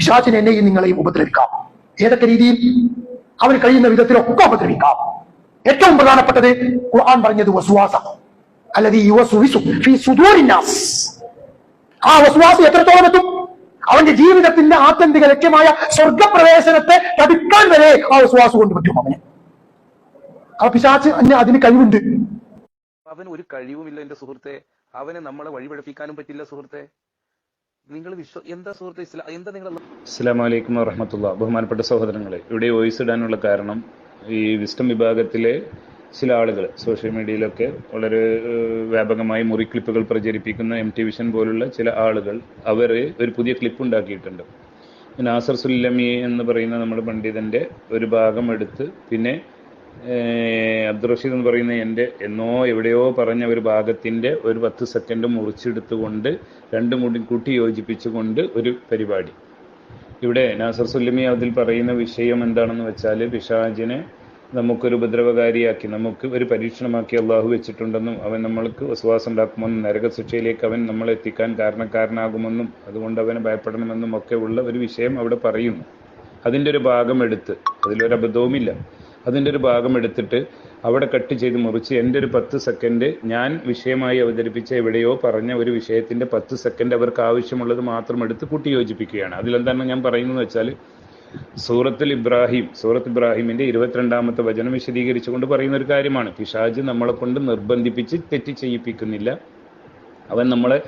പിശാചിനെ എന്നെയും നിങ്ങളെയും ഉപദ്രവിക്കാം. ഏതൊക്കെ രീതിയിൽ? അവന് കഴിയുന്ന വിധത്തിലൊക്കെ ഉപദ്രവിക്കാം. ഏറ്റവും പ്രധാനപ്പെട്ടത് ഖുർആൻ പറഞ്ഞത് വസ്വാസ അല്ലദീ യുവസ്വിസു ഫീ സുദൂരിന്നാസ്. ആ വസ്വാസ് എത്രത്തോളം എത്തും? അവന്റെ ജീവിതത്തിന്റെ ആത്യന്തിക ലക്ഷ്യമായ സ്വർഗപ്രവേശനത്തെ തടുക്കാൻ വരെ ആ വസ്വാസ് കൊണ്ട് പറ്റും അവന്. ആ പിശാച് അതിന് കഴിവുണ്ട്. അവന് ഒരു കഴിവുമില്ല എന്റെ സുഹൃത്തെ. അവനെ നമ്മളെ വഴിപഴപ്പിക്കാനും പറ്റില്ല സുഹൃത്തെ. നിങ്ങൾ എന്താ സുഹൃത്തെ എന്താ നിങ്ങൾ? അസ്സലാമു അലൈക്കും വറഹ്മത്തുള്ളാഹി. ബഹുമാനപ്പെട്ട സഹോദരങ്ങളെ, ഇവിടെ വോയിസ് ഇടാനുള്ള കാരണം ഈ വിസ്ഡം വിഭാഗത്തിലെ ചില ആളുകൾ സോഷ്യൽ മീഡിയയിലൊക്കെ വളരെ വ്യാപകമായി മുറി ക്ലിപ്പുകൾ പ്രചരിപ്പിക്കുന്ന MT വിഷൻ പോലുള്ള ചില ആളുകൾ അവർ ഒരു പുതിയ ക്ലിപ്പ് ഉണ്ടാക്കിയിട്ടുണ്ട്. നാസർ സുല്ലമി എന്ന് പറയുന്ന നമ്മുടെ പണ്ഡിതന്റെ ഒരു ഭാഗം എടുത്ത് പിന്നെ അബ്ദുൾ റഷീദ് എന്ന് പറയുന്ന എൻ്റെ എവിടെയോ പറഞ്ഞ ഒരു ഭാഗത്തിൻ്റെ ഒരു 10 സെക്കൻഡ് മുറിച്ചെടുത്തുകൊണ്ട് രണ്ടും കൂടി കൂട്ടി യോജിപ്പിച്ചുകൊണ്ട് ഒരു പരിപാടി. ഇവിടെ നാസർ സുല്ലമി അതിൽ പറയുന്ന വിഷയം എന്താണെന്ന് വെച്ചാൽ, പിശാചിനെ നമുക്കൊരു ഉപദ്രവകാരിയാക്കി, നമുക്ക് ഒരു പരീക്ഷണമാക്കി അള്ളാഹു വെച്ചിട്ടുണ്ടെന്നും അവൻ നമ്മൾക്ക് വസ്വാസം ഉണ്ടാക്കുമെന്നും നരകശിക്ഷയിലേക്ക് അവൻ നമ്മളെ എത്തിക്കാൻ കാരണക്കാരനാകുമെന്നും അതുകൊണ്ട് അവനെ ഭയപ്പെടണമെന്നും ഒക്കെ ഉള്ള ഒരു വിഷയം അവിടെ പറയുന്നു. അതിൻ്റെ ഒരു ഭാഗം എടുത്ത്, അതിലൊരു അബദ്ധവുമില്ല, അതിൻ്റെ ഒരു ഭാഗം എടുത്തിട്ട് അവിടെ കട്ട് ചെയ്ത് മുറിച്ച് എൻ്റെ ഒരു 10 സെക്കൻഡ് ഞാൻ വിഷയമായി അവതരിപ്പിച്ച എവിടെയോ പറഞ്ഞ ഒരു വിഷയത്തിൻ്റെ 10 സെക്കൻഡ് അവർക്ക് ആവശ്യമുള്ളത് മാത്രം എടുത്ത് കൂട്ടി യോജിപ്പിക്കുകയാണ്. അതിലെന്താണ് ഞാൻ പറയുന്നത് വെച്ചാൽ, സൂറത്തുൽ ഇബ്രാഹിമിന്റെ 22-ാമത്തെ വചനം വിശദീകരിച്ചുകൊണ്ട് പറയുന്ന ഒരു കാര്യമാണ്. പിശാച് നമ്മളെ കൊണ്ട് നിർബന്ധിപ്പിച്ച് തെറ്റ് ചെയ്യിപ്പിക്കുന്നില്ല, അവൻ നമ്മളെ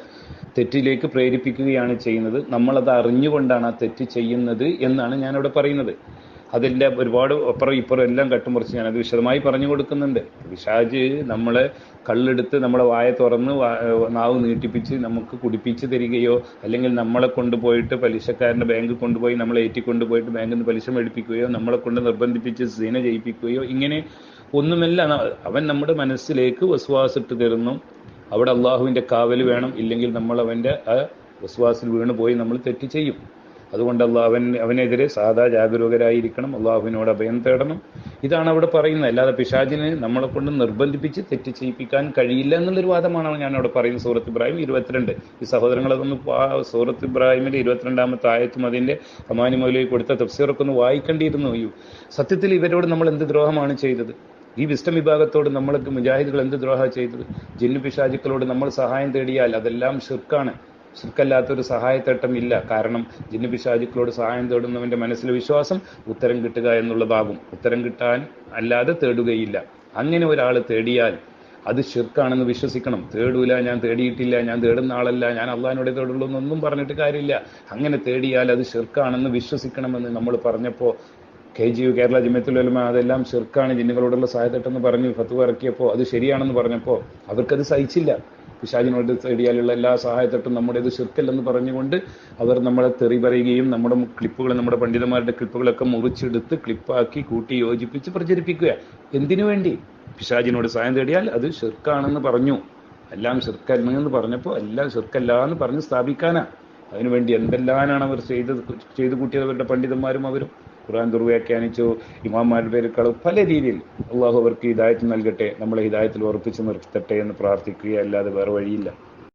തെറ്റിലേക്ക് പ്രേരിപ്പിക്കുകയാണ് ചെയ്യുന്നത്. നമ്മളത് അറിഞ്ഞുകൊണ്ടാണ് ആ തെറ്റ് ചെയ്യുന്നത് എന്നാണ് ഞാനവിടെ പറയുന്നത്. അതിൻ്റെ ഒരുപാട് അപ്പുറം ഇപ്പുറം എല്ലാം കട്ടുമുറിച്ച് ഞാനത് വിശദമായി പറഞ്ഞു കൊടുക്കുന്നുണ്ട്. പിശാച് നമ്മളെ കള്ളെടുത്ത് നമ്മളെ വായ തുറന്ന് നാവ് നീട്ടിപ്പിച്ച് നമുക്ക് കുടിപ്പിച്ച് തരികയോ അല്ലെങ്കിൽ നമ്മളെ കൊണ്ടുപോയിട്ട് പലിശക്കാരൻ്റെ ബാങ്കിൽ കൊണ്ടുപോയി നമ്മളെ ഏറ്റിക്കൊണ്ടുപോയിട്ട് ബാങ്കിൽ നിന്ന് പലിശ മേടിപ്പിക്കുകയോ നമ്മളെ കൊണ്ട് നിർബന്ധിപ്പിച്ച് സീന ചെയ്യിപ്പിക്കുകയോ ഇങ്ങനെ ഒന്നുമല്ല. അവൻ നമ്മുടെ മനസ്സിലേക്ക് വസ്വാസിട്ട് തരുന്നു. അവിടെ അള്ളാഹുവിൻ്റെ കാവൽ വേണം, ഇല്ലെങ്കിൽ നമ്മൾ അവൻ്റെ ആ വസ്വാസിൽ വീണ് പോയി നമ്മൾ തെറ്റ് ചെയ്യും. അതുകൊണ്ട് അവനെതിരെ സാധാ ജാഗരൂകരായിരിക്കണം, അള്ളാഹുവിനോട് അഭയം തേടണം. ഇതാണ് അവിടെ പറയുന്നത്. അല്ലാതെ പിശാചിനെ നമ്മളെ കൊണ്ട് നിർബന്ധിപ്പിച്ച് തെറ്റ് ചെയ്യിപ്പിക്കാൻ കഴിയില്ല എന്നുള്ളൊരു വാദമാണ് ഞാൻ അവിടെ പറയുന്നത്. സൂറത്ത് ഇബ്രാഹിം 22. ഈ സഹോദരങ്ങളതൊന്ന് സൂറത്ത് ഇബ്രാഹിമിന്റെ 22-ാമത്തെ ആയത്തും അതിന്റെ അമാനി മൗലവി കൊടുത്ത തഫ്സീറൊക്കെ ഒന്ന് വായിക്കേണ്ടിയിരുന്നു. സത്യത്തിൽ ഇവരോട് നമ്മൾ എന്ത് ദ്രോഹമാണ് ചെയ്തത്? ഈ വിസ്ഡം വിഭാഗത്തോട് നമ്മൾക്ക് മുജാഹിദുകൾ എന്ത് ദ്രോഹമാണ് ചെയ്തത്? ജിന്നു പിശാചുക്കളോട് നമ്മൾ സഹായം തേടിയാൽ അതെല്ലാം ശിർക്കാണ്. ശിർക്കല്ലാത്തൊരു സഹായത്തേട്ടമില്ല. കാരണം ജിന്നു പിശാചുക്കളോട് സഹായം തേടുന്നവന്റെ മനസ്സിലെ വിശ്വാസം ഉത്തരം കിട്ടുക എന്നുള്ളതാകും. ഉത്തരം കിട്ടാൻ അല്ലാതെ തേടുകയില്ല. അങ്ങനെ ഒരാൾ തേടിയാൽ അത് ശിർക്കാണെന്ന് വിശ്വസിക്കണം. തേടൂല, ഞാൻ തേടിയിട്ടില്ല, ഞാൻ തേടുന്ന ആളല്ല, ഞാൻ അള്ളാഹിനോട് തേടുള്ളൂ എന്നൊന്നും പറഞ്ഞിട്ട് കാര്യമില്ല. അങ്ങനെ തേടിയാൽ അത് ശിർക്കാണെന്ന് വിശ്വസിക്കണമെന്ന് നമ്മൾ പറഞ്ഞപ്പോൾ KGU കേരള ജമിയത്തുൽ ഉലമ അതെല്ലാം ശിർക്കാണ്, ജിന്നുകളോടുള്ള സഹായത്തെട്ടെന്ന് പറഞ്ഞ് ഫത്വ ഇറക്കിയപ്പോൾ അത് ശരിയാണെന്ന് പറഞ്ഞപ്പോൾ അവർക്കത് സഹിച്ചില്ല. പിശാചിനോട് തേടിയാലുള്ള എല്ലാ സഹായത്തെട്ടും നമ്മുടേത് ശിർക്കല്ലെന്ന് പറഞ്ഞുകൊണ്ട് അവർ നമ്മളെ തെറി പറയുകയും നമ്മുടെ ക്ലിപ്പുകൾ, നമ്മുടെ പണ്ഡിതന്മാരുടെ ക്ലിപ്പുകളൊക്കെ മുറിച്ചെടുത്ത് ക്ലിപ്പാക്കി കൂട്ടി യോജിപ്പിച്ച് പ്രചരിപ്പിക്കുക. എന്തിനു വേണ്ടി? പിശാചിനോട് സഹായം തേടിയാൽ അത് ശിർക്കാണെന്ന് പറഞ്ഞു. എല്ലാം ശിർക്കല്ലെന്ന് പറഞ്ഞപ്പോൾ എല്ലാം ശിർക്കല്ല എന്ന് പറഞ്ഞ് സ്ഥാപിക്കാനാ. അതിനുവേണ്ടി എന്തെല്ലാമാണ് അവർ ചെയ്തു കൂട്ടിയത് അവരുടെ പണ്ഡിതന്മാരും അവരും. ഖുർആൻ ദുർവ്യാഖ്യാനിച്ചു, ഇമാമാരുടെ പേര് കളവ്, പല രീതിയിൽ. അള്ളാഹു അവർക്ക് ഹിദായത്ത് നൽകട്ടെ, നമ്മളെ ഹിദായത്തിൽ ഉറപ്പിച്ച് നിർത്തട്ടെ എന്ന് പ്രാർത്ഥിക്കുക, അല്ലാതെ വേറെ വഴിയില്ല.